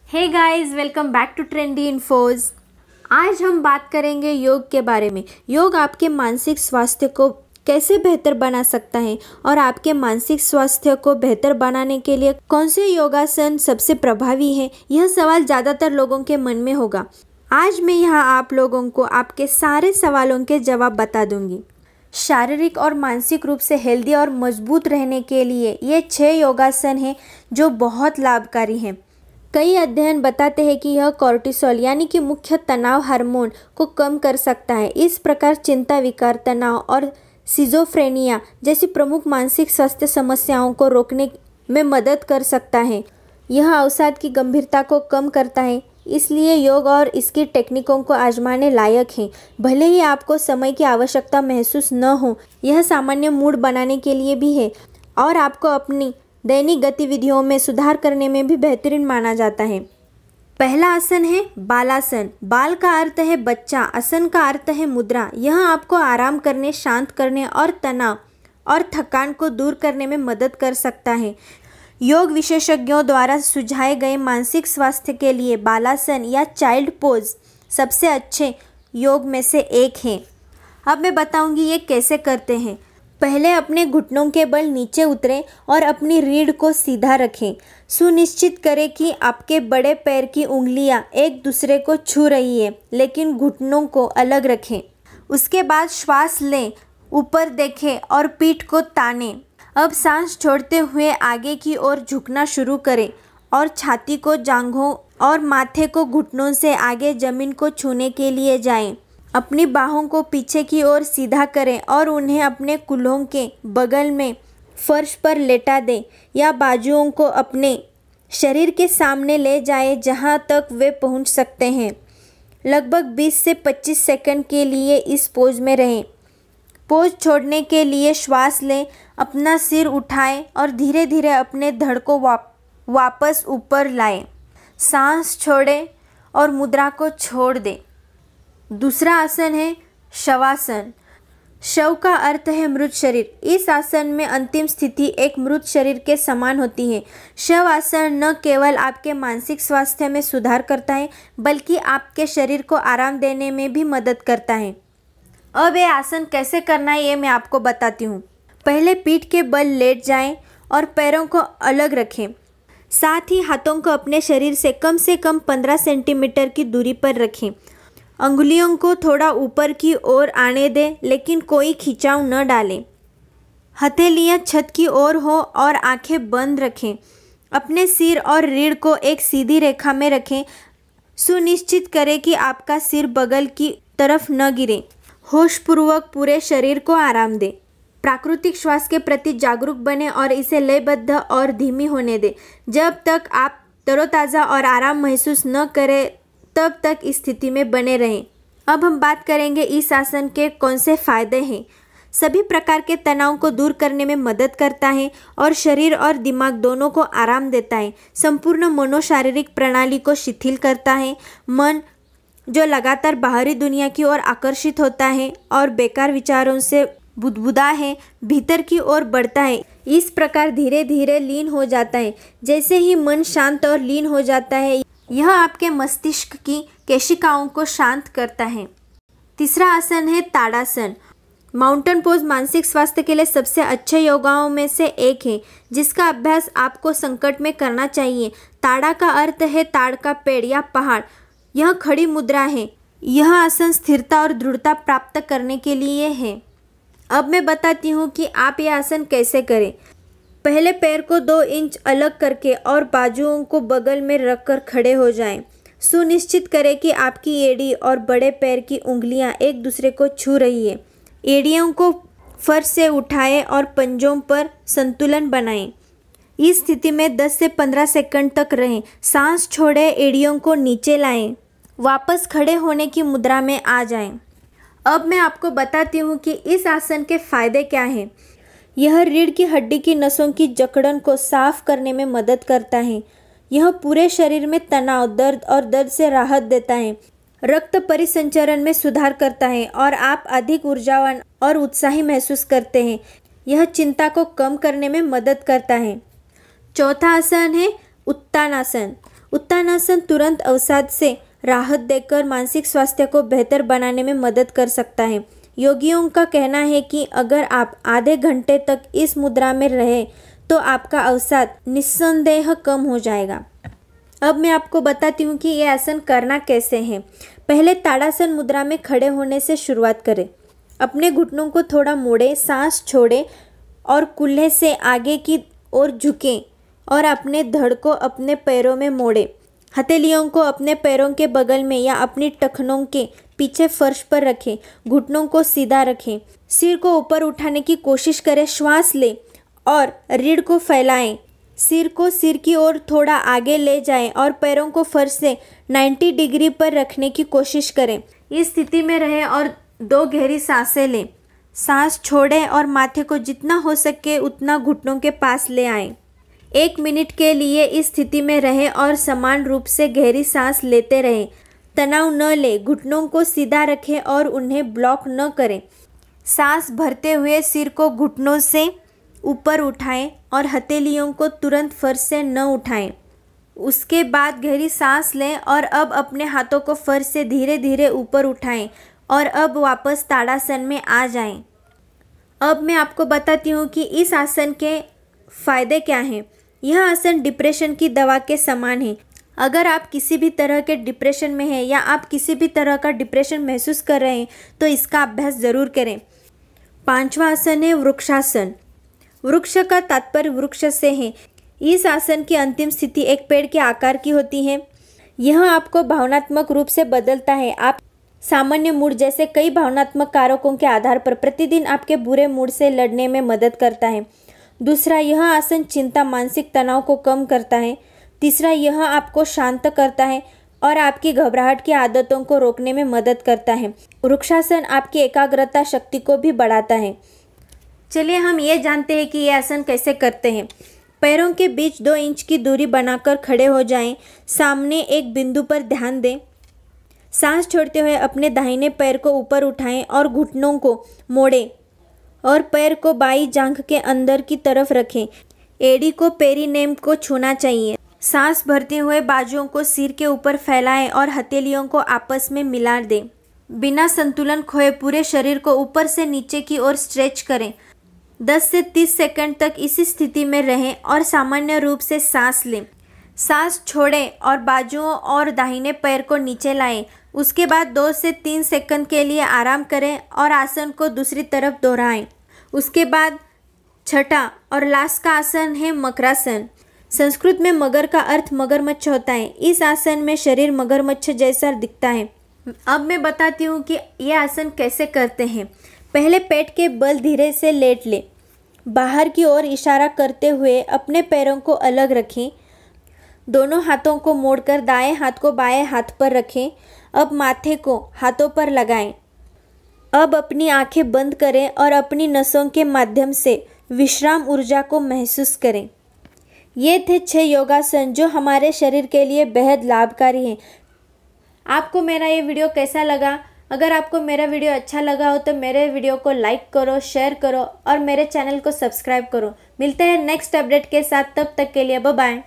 Hey guys, welcome back to Trendy Infos. आज हम बात करेंगे योग के बारे में। योग आपके मानसिक स्वास्थ्य को कैसे बेहतर बना सकता है और आपके मानसिक स्वास्थ्य को बेहतर बनाने के लिए कौन से योगासन सबसे प्रभावी है, यह सवाल ज़्यादातर लोगों के मन में होगा। आज मैं यहाँ आप लोगों को आपके सारे सवालों के जवाब बता दूंगी। शारीरिक और मानसिक रूप से हेल्दी और मजबूत रहने के लिए ये 6 योगासन हैं जो बहुत लाभकारी हैं। कई अध्ययन बताते हैं कि यह कॉर्टिसोल यानी कि मुख्य तनाव हार्मोन को कम कर सकता है। इस प्रकार चिंता, विकार, तनाव और सिजोफ्रेनिया जैसी प्रमुख मानसिक स्वास्थ्य समस्याओं को रोकने में मदद कर सकता है। यह अवसाद की गंभीरता को कम करता है, इसलिए योग और इसकी टेक्निकों को आजमाने लायक हैं। भले ही आपको समय की आवश्यकता महसूस न हो, यह सामान्य मूड बनाने के लिए भी है और आपको अपनी दैनिक गतिविधियों में सुधार करने में भी बेहतरीन माना जाता है। पहला आसन है बालासन। बाल का अर्थ है बच्चा, आसन का अर्थ है मुद्रा। यह आपको आराम करने, शांत करने और तनाव और थकान को दूर करने में मदद कर सकता है। योग विशेषज्ञों द्वारा सुझाए गए मानसिक स्वास्थ्य के लिए बालासन या चाइल्ड पोज सबसे अच्छे योग में से एक है। अब मैं बताऊंगी ये कैसे करते हैं। पहले अपने घुटनों के बल नीचे उतरें और अपनी रीढ़ को सीधा रखें। सुनिश्चित करें कि आपके बड़े पैर की उंगलियां एक दूसरे को छू रही है, लेकिन घुटनों को अलग रखें। उसके बाद श्वास लें, ऊपर देखें और पीठ को तानें। अब सांस छोड़ते हुए आगे की ओर झुकना शुरू करें और छाती को जांघों और माथे को घुटनों से आगे जमीन को छूने के लिए जाएं। अपनी बाहों को पीछे की ओर सीधा करें और उन्हें अपने कूल्हों के बगल में फर्श पर लेटा दें या बाजुओं को अपने शरीर के सामने ले जाएं जहां तक वे पहुंच सकते हैं। लगभग 20 से 25 सेकंड के लिए इस पोज में रहें। पोज छोड़ने के लिए श्वास लें, अपना सिर उठाएं और धीरे धीरे अपने धड़ को वापस ऊपर लाएं। सांस छोड़ें और मुद्रा को छोड़ दें। दूसरा आसन है शवासन। शव का अर्थ है मृत शरीर। इस आसन में अंतिम स्थिति एक मृत शरीर के समान होती है। शव आसन न केवल आपके मानसिक स्वास्थ्य में सुधार करता है, बल्कि आपके शरीर को आराम देने में भी मदद करता है। अब ये आसन कैसे करना है ये मैं आपको बताती हूँ। पहले पीठ के बल लेट जाएं और पैरों को अलग रखें। साथ ही हाथों को अपने शरीर से कम 15 सेंटीमीटर की दूरी पर रखें। अंगुलियों को थोड़ा ऊपर की ओर आने दें, लेकिन कोई खिंचाव न डालें। हथेलियां छत की ओर हो और आंखें बंद रखें। अपने सिर और रीढ़ को एक सीधी रेखा में रखें। सुनिश्चित करें कि आपका सिर बगल की तरफ न गिरे। होशपूर्वक पूरे शरीर को आराम दें। प्राकृतिक श्वास के प्रति जागरूक बने और इसे लयबद्ध और धीमी होने दें। जब तक आप तरोताज़ा और आराम महसूस न करें, तब तक इस स्थिति में बने रहें। अब हम बात करेंगे इस आसन के कौन से फायदे हैं। सभी प्रकार के तनाव को दूर करने में मदद करता है और शरीर और दिमाग दोनों को आराम देता है। संपूर्ण मनोशारीरिक प्रणाली को शिथिल करता है। मन जो लगातार बाहरी दुनिया की ओर आकर्षित होता है और बेकार विचारों से बुदबुदा है, भीतर की ओर बढ़ता है। इस प्रकार धीरे धीरे लीन हो जाता है। जैसे ही मन शांत और लीन हो जाता है, यह आपके मस्तिष्क की केशिकाओं को शांत करता है। तीसरा आसन है ताड़ासन। माउंटेन पोज मानसिक स्वास्थ्य के लिए सबसे अच्छे योगाओं में से एक है, जिसका अभ्यास आपको संकट में करना चाहिए। ताड़ा का अर्थ है ताड़ का पेड़ या पहाड़। यह खड़ी मुद्रा है। यह आसन स्थिरता और दृढ़ता प्राप्त करने के लिए है। अब मैं बताती हूँ कि आप यह आसन कैसे करें। पहले पैर को 2 इंच अलग करके और बाजुओं को बगल में रखकर खड़े हो जाएं। सुनिश्चित करें कि आपकी एड़ी और बड़े पैर की उंगलियां एक दूसरे को छू रही है। एड़ियों को फर्श से उठाएं और पंजों पर संतुलन बनाएं। इस स्थिति में 10 से 15 सेकंड तक रहें। सांस छोड़ें, एड़ियों को नीचे लाएं, वापस खड़े होने की मुद्रा में आ जाएं। अब मैं आपको बताती हूँ कि इस आसन के फायदे क्या हैं। यह रीढ़ की हड्डी की नसों की जकड़न को साफ करने में मदद करता है। यह पूरे शरीर में तनाव, दर्द और दर्द से राहत देता है। रक्त परिसंचरण में सुधार करता है और आप अधिक ऊर्जावान और उत्साही महसूस करते हैं। यह चिंता को कम करने में मदद करता है। चौथा आसन है उत्तानासन। उत्तानासन तुरंत अवसाद से राहत देकर मानसिक स्वास्थ्य को बेहतर बनाने में मदद कर सकता है। योगियों का कहना है कि अगर आप आधे घंटे तक इस मुद्रा में रहे तो आपका अवसाद निस्संदेह कम हो जाएगा। अब मैं आपको बताती हूँ कि ये आसन करना कैसे है। पहले ताड़ासन मुद्रा में खड़े होने से शुरुआत करें। अपने घुटनों को थोड़ा मोड़ें, सांस छोड़ें और कूल्हे से आगे की ओर झुकें और अपने धड़ को अपने पैरों में मोड़ें। हथेलियों को अपने पैरों के बगल में या अपनी टखनों के पीछे फर्श पर रखें। घुटनों को सीधा रखें। सिर को ऊपर उठाने की कोशिश करें। श्वास लें और रीढ़ को फैलाएं। सिर को सिर की ओर थोड़ा आगे ले जाएं और पैरों को फर्श से 90 डिग्री पर रखने की कोशिश करें। इस स्थिति में रहें और 2 गहरी सांसें लें। सांस छोड़ें और माथे को जितना हो सके उतना घुटनों के पास ले आएं। 1 मिनट के लिए इस स्थिति में रहें और समान रूप से गहरी सांस लेते रहें। तनाव न लें, घुटनों को सीधा रखें और उन्हें ब्लॉक न करें। सांस भरते हुए सिर को घुटनों से ऊपर उठाएं और हथेलियों को तुरंत फर्श से न उठाएं। उसके बाद गहरी सांस लें और अब अपने हाथों को फर्श से धीरे धीरे ऊपर उठाएं और अब वापस ताड़ासन में आ जाएं। अब मैं आपको बताती हूँ कि इस आसन के फ़ायदे क्या हैं। यह आसन डिप्रेशन की दवा के समान है। अगर आप किसी भी तरह के डिप्रेशन में हैं या आप किसी भी तरह का डिप्रेशन महसूस कर रहे हैं तो इसका अभ्यास ज़रूर करें। 5वां आसन है वृक्षासन। वृक्ष का तात्पर्य वृक्ष से है। इस आसन की अंतिम स्थिति एक पेड़ के आकार की होती है। यह आपको भावनात्मक रूप से बदलता है। आप सामान्य मूड जैसे कई भावनात्मक कारकों के आधार पर प्रतिदिन आपके बुरे मूड से लड़ने में मदद करता है। दूसरा, यह आसन चिंता, मानसिक तनाव को कम करता है। तीसरा, यह आपको शांत करता है और आपकी घबराहट की आदतों को रोकने में मदद करता है। वृक्षासन आपकी एकाग्रता शक्ति को भी बढ़ाता है। चलिए हम ये जानते हैं कि ये आसन कैसे करते हैं। पैरों के बीच 2 इंच की दूरी बनाकर खड़े हो जाएं। सामने एक बिंदु पर ध्यान दें। सांस छोड़ते हुए अपने दाहिने पैर को ऊपर उठाएं और घुटनों को मोड़ें और पैर को बाईं जांघ के अंदर की तरफ रखें। एड़ी को पेरिनेम को छूना चाहिए। सांस भरते हुए बाजुओं को सिर के ऊपर फैलाएं और हथेलियों को आपस में मिला दें। बिना संतुलन खोए पूरे शरीर को ऊपर से नीचे की ओर स्ट्रेच करें। 10 से 30 सेकंड तक इसी स्थिति में रहें और सामान्य रूप से सांस लें। सांस छोड़ें और बाजुओं और दाहिने पैर को नीचे लाएं। उसके बाद 2 से 3 सेकंड के लिए आराम करें और आसन को दूसरी तरफ दोहराएं। उसके बाद छठा और लास्ट का आसन है मकरासन। संस्कृत में मगर का अर्थ मगरमच्छ होता है। इस आसन में शरीर मगरमच्छ जैसा दिखता है। अब मैं बताती हूँ कि यह आसन कैसे करते हैं। पहले पेट के बल धीरे से लेट लें। बाहर की ओर इशारा करते हुए अपने पैरों को अलग रखें। दोनों हाथों को मोड़कर दाएं हाथ को बाएं हाथ पर रखें। अब माथे को हाथों पर लगाएं। अब अपनी आंखें बंद करें और अपनी नसों के माध्यम से विश्राम ऊर्जा को महसूस करें। ये थे 6 योगासन जो हमारे शरीर के लिए बेहद लाभकारी हैं। आपको मेरा ये वीडियो कैसा लगा? अगर आपको मेरा वीडियो अच्छा लगा हो तो मेरे वीडियो को लाइक करो, शेयर करो और मेरे चैनल को सब्सक्राइब करो। मिलते हैं नेक्स्ट अपडेट के साथ, तब तक के लिए बाय बाय।